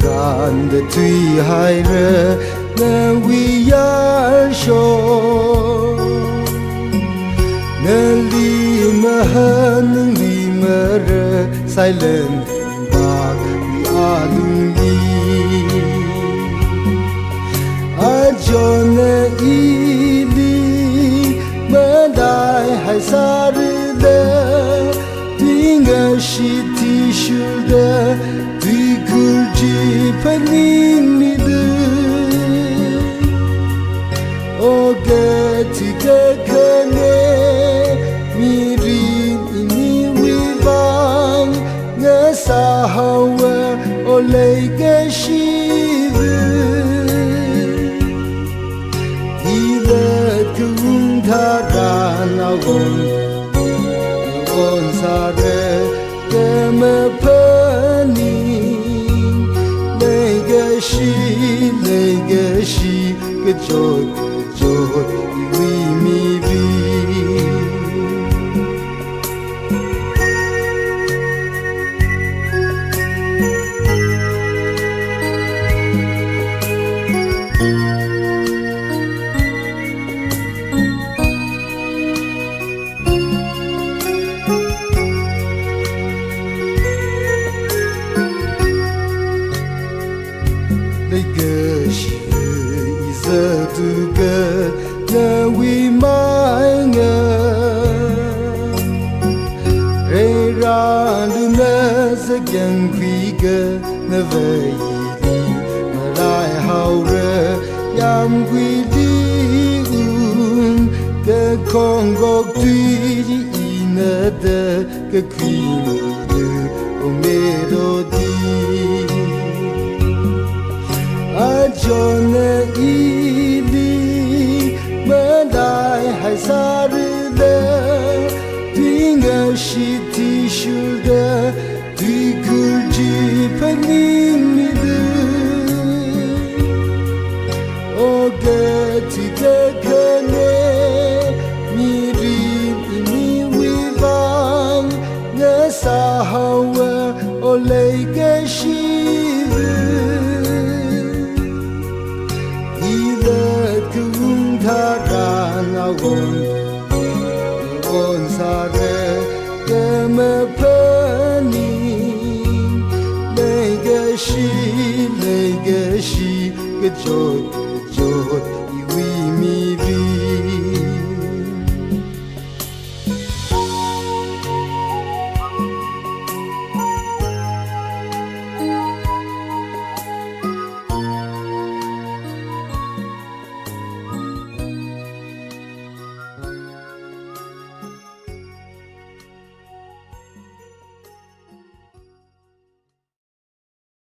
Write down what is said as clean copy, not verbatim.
กันเดทุยหายเรนวิยาโชนลีมาหันลีมาเรไซเลนบากอาลุงลีอาจอนอีลีมาได้ให้สาริเดที่เงชิที่ชุดที่คุรจีพันนิดโอเกที่เกเนมีรินมีวิบังเงสาฮาวโอเลเกชิบอีเลกุมทารานาวนสาเรเกมเพนีเลเกชิเลเกชิกโจดวิมีบีTuga na wi mai nga re ra lu na sa kyang kwi ga na vai li ma lai hao re yam kwi li un ke kong gok tui ji i na de ke kwi mu o melody a jona i hai sarıda dinga şiti şurada dikurci penimdi o gati kakane mirin ini wivan ngasa hawa olay gashivu ilat kumthara on sare kema pani legashi gejot